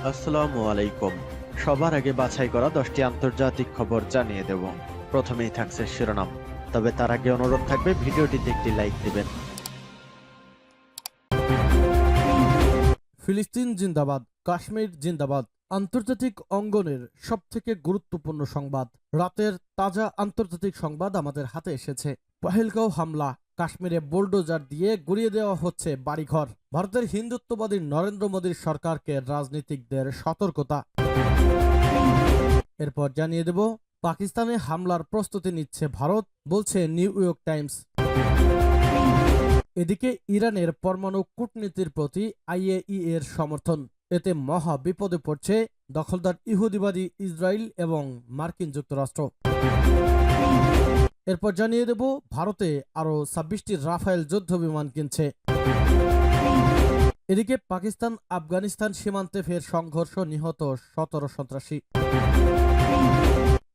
আসসালামু আলাইকুম। সবার আগে বাছাই করা 10টি আন্তর্জাতিক খবর জানিয়ে দেব। প্রথমেই থাকছে শিরোনাম, তবে তার আগে অনুরোধ থাকবে ভিডিওটিতে একটি লাইক দিবেন। ফিলিস্তিন জিন্দাবাদ, কাশ্মীর জিন্দাবাদ। আন্তর্জাতিক অঙ্গনের সবথেকে গুরুত্বপূর্ণ সংবাদ, রাতের তাজা আন্তর্জাতিক সংবাদ আমাদের হাতে এসেছে। পহেলগাঁও হামলা, কাশ্মীরে বুলডোজার দিয়ে গুড়িয়ে দেওয়া হচ্ছে বাড়িঘর। ভারতের হিন্দুত্ববাদী নরেন্দ্র মোদীর সরকারকে রাজনীতিকদের সতর্কতা। এরপর জানিয়ে দেব, পাকিস্তানে হামলার প্রস্তুতি নিচ্ছে ভারত, বলছে নিউ ইয়র্ক টাইমস। এদিকে ইরানের পরমাণু কূটনীতির প্রতি আইএই এর সমর্থন, এতে মহা বিপদে পড়ছে দখলদার ইহুদিবাদী ইসরায়েল এবং মার্কিন যুক্তরাষ্ট্র। এরপর জানিয়ে দেব, ভারতে আরও 26টি রাফায়েল যুদ্ধ বিমান কিনছে। এদিকে পাকিস্তান আফগানিস্তান সীমান্তে ফের সংঘর্ষ, নিহত 17 সন্ত্রাসী।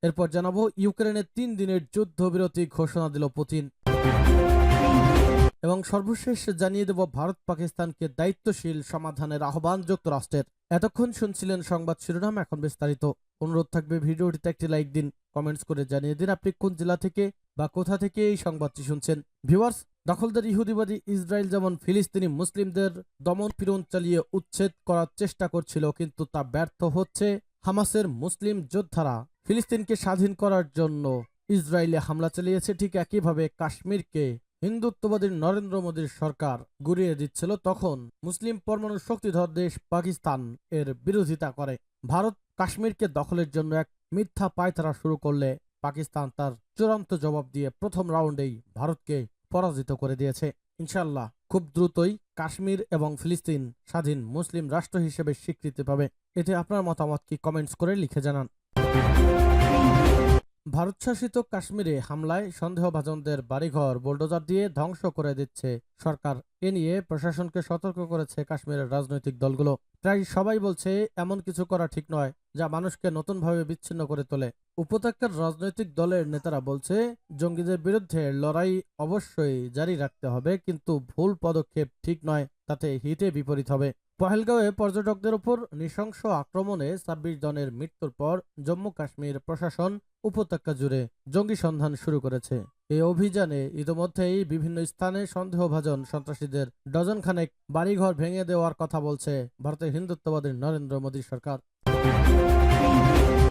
এরপর জানাবো, ইউক্রেনের 3 দিনের যুদ্ধবিরতি ঘোষণা দিল পুতিন। এবং সর্বশেষ জানিয়ে দেব, ভারত পাকিস্তানকে দায়িত্বশীল সমাধানের আহ্বান যুক্তরাষ্ট্রের। এতক্ষণ শুনছিলেন সংবাদ শিরোনাম, এখন বিস্তারিত। অনুরোধ থাকবে ভিডিওটিতে একটি লাইক দিন, কমেন্টস করে জানিয়ে দিন আপনি কোন জেলা থেকে বা কোথা থেকে এই সংবাদটি শুনছেন। ভিউয়ার্স, দখলদার ইহুদিবাদী ইসরায়েল যেমন ফিলিস্তিনি মুসলিমদের দমন পীড়ন চালিয়ে উচ্ছেদ করার চেষ্টা করছিল, কিন্তু তা ব্যর্থ হচ্ছে। হামাসের মুসলিম যোদ্ধারা ফিলিস্তিনকে স্বাধীন করার জন্য ইসরায়েলে হামলা চালিয়েছে, ঠিক একইভাবে কাশ্মীরকে হিন্দুত্ববাদী নরেন্দ্র মোদীর সরকার গুড়িয়ে দিচ্ছিল। তখন মুসলিম পরমাণু শক্তিধর দেশ পাকিস্তান এর বিরোধিতা করে। ভারত কাশ্মীরকে দখলের জন্য এক মিথ্যা পায়তারা শুরু করলে পাকিস্তান তার চূড়ান্ত জবাব দিয়ে প্রথম রাউন্ডেই ভারতকে পরাজিত করে দিয়েছে। ইনশাল্লাহ খুব দ্রুতই কাশ্মীর এবং ফিলিস্তিন স্বাধীন মুসলিম রাষ্ট্র হিসেবে স্বীকৃতি পাবে। এতে আপনার মতামত কি, কমেন্টস করে লিখে জানান। ভারত শাসিত কাশ্মীরে হামলায় সন্দেহভাজনদের বাড়িঘর বুলডোজার দিয়ে ধ্বংস করে দিচ্ছে সরকার। এ নিয়ে প্রশাসনকে সতর্ক করেছে কাশ্মীরের রাজনৈতিক দলগুলো। প্রায় সবাই বলছে এমন কিছু করা ঠিক নয় যা মানুষকে নতুনভাবে বিচ্ছিন্ন করে তোলে। উপত্যকার রাজনৈতিক দলের নেতারা বলছে, জঙ্গিদের বিরুদ্ধে লড়াই অবশ্যই জারি রাখতে হবে, কিন্তু ভুল পদক্ষেপ ঠিক নয়, তাতে হিতে বিপরীত হবে। পহেলগাঁওয়ে পর্যটকদের উপর নৃশংস আক্রমণে 26 জনের মৃত্যুর পর জম্মু কাশ্মীর প্রশাসন উপত্যকা জুড়ে জঙ্গি সন্ধান শুরু করেছে। এই অভিযানে ইতোমধ্যেই বিভিন্ন স্থানে সন্দেহভাজন সন্ত্রাসীদের ডজন খানেক বাড়িঘর ভেঙে দেওয়ার কথা বলছে ভারতের হিন্দুত্ববাদী নরেন্দ্র মোদী সরকার।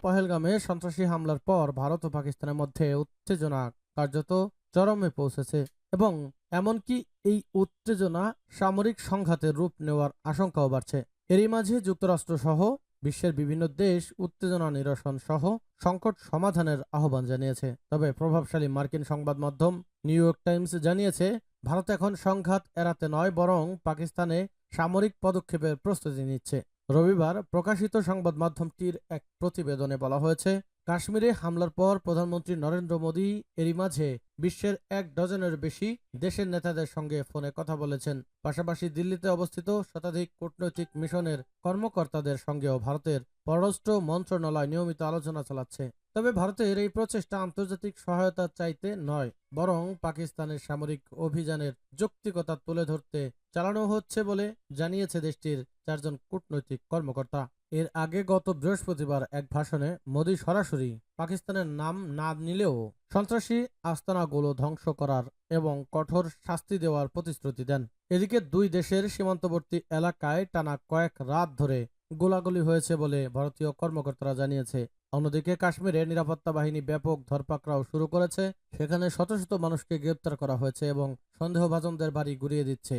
পহেলগামে সন্ত্রাসী হামলার পর ভারত ও পাকিস্তানের মধ্যে উত্তেজনা কার্যত চরমে পৌঁছেছে এবং এমনকি এই উত্তেজনা সামরিক সংঘাতের রূপ নেওয়ার আশঙ্কাও বাড়ছে। এরই মাঝে যুক্তরাষ্ট্র সহ বিশ্বের বিভিন্ন দেশ উত্তেজনা নিরসন সহ সংকট সমাধানের আহ্বান জানিয়েছে। তবে প্রভাবশালী মার্কিন সংবাদ মাধ্যম নিউ ইয়র্ক টাইমস জানিয়েছে, ভারত এখন সংঘাত এড়াতে নয়, বরং পাকিস্তানে সামরিক পদক্ষেপের প্রস্তুতি নিচ্ছে। রবিবার প্রকাশিত সংবাদ মাধ্যমটির এক প্রতিবেদনে বলা হয়েছে, কাশ্মীরে হামলার পর প্রধানমন্ত্রী নরেন্দ্র মোদী এরই মাঝে বিশ্বের 1 ডজনের বেশি দেশের নেতাদের সঙ্গে ফোনে কথা বলেছেন। পাশাপাশি দিল্লিতে অবস্থিত শতাধিক কূটনৈতিক মিশনের কর্মকর্তাদের সঙ্গেও ভারতের পররাষ্ট্র মন্ত্রণালয় নিয়মিত আলোচনা চালাচ্ছে। তবে ভারতের এই প্রচেষ্টা আন্তর্জাতিক সহায়তা চাইতে নয়, বরং পাকিস্তানের সামরিক অভিযানের যৌক্তিকতা তুলে ধরতে চালানো হচ্ছে বলে জানিয়েছে দেশটির 4 জন কূটনৈতিক কর্মকর্তা। এর আগে গত বৃহস্পতিবার এক ভাষণে মোদী সরাসরি পাকিস্তানের নাম না নিলেও সন্ত্রাসী আস্তানাগুলো ধ্বংস করার এবং কঠোর শাস্তি দেওয়ার প্রতিশ্রুতি দেন। এদিকে দুই দেশের সীমান্তবর্তী এলাকায় টানা কয়েক রাত ধরে গোলাগুলি হয়েছে বলে ভারতীয় কর্মকর্তারা জানিয়েছে। অন্যদিকে কাশ্মীরে নিরাপত্তা বাহিনী ব্যাপক ধরপাকড়াও শুরু করেছে। সেখানে শত শত মানুষকে গ্রেপ্তার করা হয়েছে এবং সন্দেহভাজনদের বাড়ি গুড়িয়ে দিচ্ছে।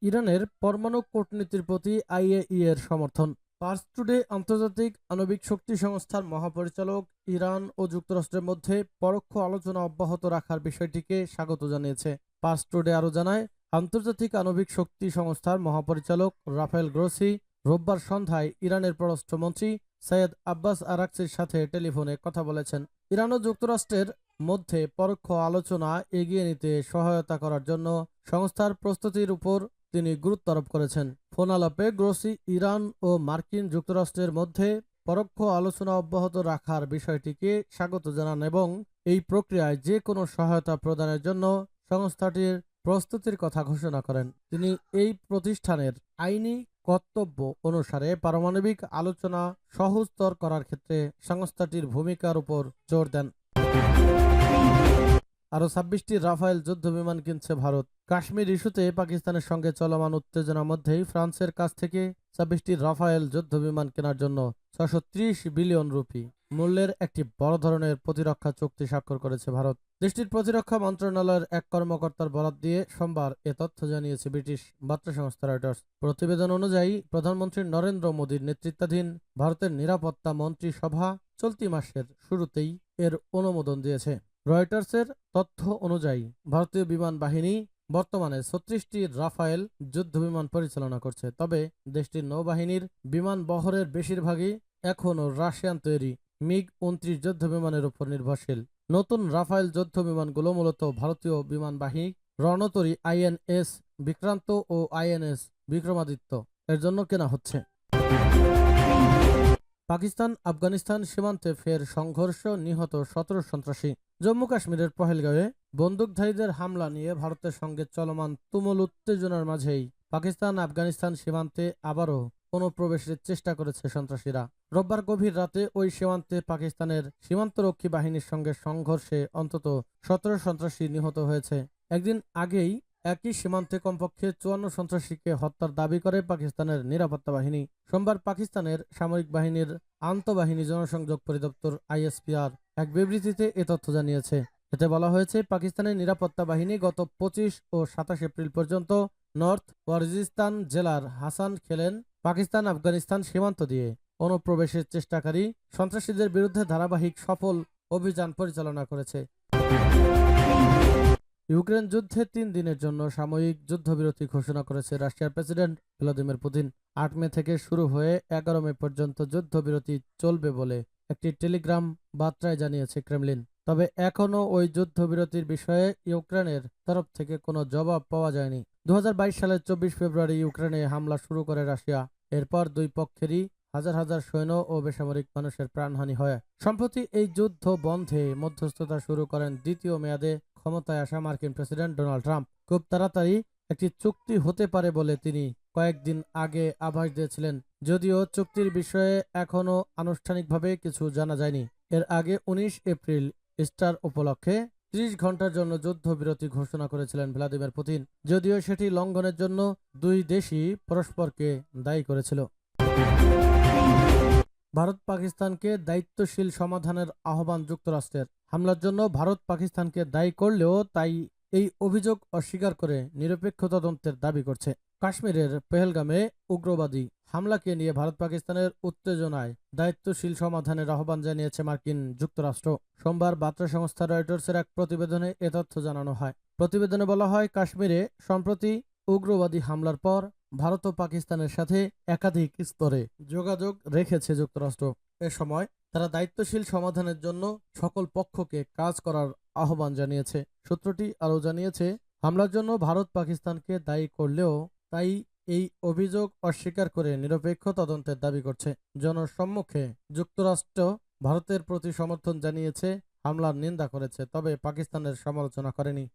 ইরানের পরমাণু কূটনীতির প্রতি আইএই এর সমর্থন। পার্স টুডে আন্তর্জাতিক আণবিক শক্তি সংস্থার মহাপরিচালক ইরান ও যুক্তরাষ্ট্রের মধ্যে পরোক্ষ আলোচনা অব্যাহত রাখার বিষয়টিকে স্বাগত জানিয়েছে। পার্স টুডে আরও জানায়, আন্তর্জাতিক আণবিক শক্তি সংস্থার মহাপরিচালক রাফায়েল গ্রোসি রোববার সন্ধ্যায় ইরানের পররাষ্ট্রমন্ত্রী সৈয়দ আব্বাস আরাকচির সাথে টেলিফোনে কথা বলেছেন। ইরান ও যুক্তরাষ্ট্রের মধ্যে পরোক্ষ আলোচনা এগিয়ে নিতে সহায়তা করার জন্য সংস্থার প্রস্তুতির উপর তিনি গুরুত্ব আরোপ করেছেন। ফোন আলাপে গ্রোসি ইরান ও মার্কিন যুক্তরাষ্ট্রের মধ্যে পরোক্ষ আলোচনা অব্যাহত রাখার বিষয়টিকে স্বাগত জানান এবং এই প্রক্রিয়ায় যে কোনো সহায়তা প্রদানের জন্য সংস্থাটির প্রস্তুতির কথা ঘোষণা করেন। তিনি এই প্রতিষ্ঠানের আইনি কর্তব্য অনুসারে পারমাণবিক আলোচনা সহজতর করার ক্ষেত্রে সংস্থাটির ভূমিকার উপর জোর দেন। আরও 26টি রাফায়েল যুদ্ধবিমান কিনছে ভারত। কাশ্মীর ইস্যুতে পাকিস্তানের সঙ্গে চলমান উত্তেজনার মধ্যেই ফ্রান্সের কাছ থেকে 26টি রাফায়েল যুদ্ধবিমান কেনার জন্য 630 বিলিয়ন রুপি মূল্যের একটি বড় ধরনের প্রতিরক্ষা চুক্তি স্বাক্ষর করেছে ভারত। দেশটির প্রতিরক্ষা মন্ত্রণালয়ের এক কর্মকর্তার বরাত দিয়ে সোমবার এ তথ্য জানিয়েছে ব্রিটিশ বার্তা সংস্থা রয়টার্স। প্রতিবেদন অনুযায়ী প্রধানমন্ত্রী নরেন্দ্র মোদীর নেতৃত্বাধীন ভারতের নিরাপত্তা মন্ত্রিসভা চলতি মাসের শুরুতেই এর অনুমোদন দিয়েছে। রয়টার্সের তথ্য অনুযায়ী ভারতীয় বিমান বাহিনী বর্তমানে 36টি রাফায়েল যুদ্ধবিমান পরিচালনা করছে, তবে দেশটির নৌবাহিনীর বিমান বহরের বেশিরভাগই এখনও রাশিয়ান তৈরি মিগ-29 যুদ্ধবিমানের উপর নির্ভরশীল। নতুন রাফায়েল যুদ্ধবিমানগুলো মূলত ভারতীয় বিমান বাহিনী রণতরী আইএনএস বিক্রান্ত ও আইএনএস বিক্রমাদিত্য এর জন্য কেনা হচ্ছে। পাকিস্তান আফগানিস্তান সীমান্তে ফের সংঘর্ষ, নিহত 17 সন্ত্রাসী। জম্মু কাশ্মীরের পহেলগাঁওয়ে বন্দুকধারীদের হামলা নিয়ে ভারতের সঙ্গে চলমান তুমুল উত্তেজনার মাঝেই পাকিস্তান আফগানিস্তান সীমান্তে আবারও অনুপ্রবেশের চেষ্টা করেছে সন্ত্রাসীরা। রোববার গভীর রাতে ওই সীমান্তে পাকিস্তানের সীমান্তরক্ষী বাহিনীর সঙ্গে সংঘর্ষে অন্তত 17 সন্ত্রাসী নিহত হয়েছে। একদিন আগেই একই সীমান্তে কমপক্ষে 54 সন্ত্রাসীকে হত্যার দাবি করে পাকিস্তানের নিরাপত্তা বাহিনী। সোমবার পাকিস্তানের সামরিক বাহিনীর আন্তঃবাহিনী জনসংযোগ পরিদপ্তর আইএসপিআর এক বিবৃতিতে এ তথ্য জানিয়েছে। এতে বলা হয়েছে, পাকিস্তানের নিরাপত্তা বাহিনী গত 25 ও 27 এপ্রিল পর্যন্ত নর্থ ওয়াজিরিস্তান জেলার হাসান খেলেন পাকিস্তান আফগানিস্তান সীমান্ত দিয়ে অনুপ্রবেশের চেষ্টাকারী সন্ত্রাসীদের বিরুদ্ধে ধারাবাহিক সফল অভিযান পরিচালনা করেছে। ইউক্রেন যুদ্ধে 3 দিনের জন্য সাময়িক যুদ্ধবিরতি ঘোষণা করেছে রাশিয়ার প্রেসিডেন্ট ভ্লাদিমির পুতিন। 8 মে থেকে শুরু হয়ে 11 মে পর্যন্ত যুদ্ধবিরতি চলবে বলে একটি টেলিগ্রাম বার্তায় জানিয়েছে ক্রেমলিন। তবে এখনও ওই যুদ্ধবিরতির বিষয়ে ইউক্রেনের তরফ থেকে কোনো জবাব পাওয়া যায়নি। 2022 সালের 24 ফেব্রুয়ারি ইউক্রেনে হামলা শুরু করে রাশিয়া। এরপর দুই পক্ষেরই হাজার হাজার সৈন্য ও বেসামরিক মানুষের প্রাণহানি হয়। সম্প্রতি এই যুদ্ধ বন্ধে মধ্যস্থতা শুরু করেন দ্বিতীয় মেয়াদে ক্ষমতায় আসা মার্কিন প্রেসিডেন্ট ডোনাল্ড ট্রাম্প। খুব তাড়াতাড়ি একটি চুক্তি হতে পারে বলে তিনি কয়েকদিন আগে আভাস দিয়েছিলেন, যদিও চুক্তির বিষয়ে এখনও আনুষ্ঠানিকভাবে কিছু জানা যায়নি। এর আগে 19 এপ্রিল ইস্টার উপলক্ষে 30 ঘন্টার জন্য যুদ্ধবিরতি ঘোষণা করেছিলেন ভ্লাদিমির পুতিন, যদিও সেটি লঙ্ঘনের জন্য দুই দেশই পরস্পরকে দায়ী করেছিল। ভারত পাকিস্তানকে দায়িত্বশীল সমাধানের আহ্বান যুক্তরাষ্ট্রের। হামলার জন্য ভারত পাকিস্তানকে দায়ী করলেও তাই এই অভিযোগ অস্বীকার করে নিরপেক্ষ তদন্তের দাবি করছে। কাশ্মীরের পেহেলগামে উগ্রবাদী হামলাকে নিয়ে ভারত পাকিস্তানের উত্তেজনায় দায়িত্বশীল সমাধানের আহ্বান জানিয়েছে মার্কিন যুক্তরাষ্ট্র। সোমবার বার্তা সংস্থা রয়টার্সের এক প্রতিবেদনে এ তথ্য জানানো হয়। প্রতিবেদনে বলা হয়, কাশ্মীরে সম্প্রতি উগ্রবাদী হামলার পর ভারত ও পাকিস্তানের সাথে একাধিক স্তরে যোগাযোগ রেখেছে যুক্তরাষ্ট্র। এ সময় তারা দায়িত্বশীল সমাধানের জন্য সকল পক্ষকে কাজ করার আহ্বান জানিয়েছে। সূত্রটি আরও জানিয়েছে, হামলার জন্য ভারত পাকিস্তানকে দায়ী করলেও তাই এই অভিযোগ অস্বীকার করে নিরপেক্ষ তদন্তের দাবি করছে। জনসম্মুখে যুক্তরাষ্ট্র ভারতের প্রতি সমর্থন জানিয়েছে, হামলার নিন্দা করেছে, তবে পাকিস্তানের সমালোচনা করেনি।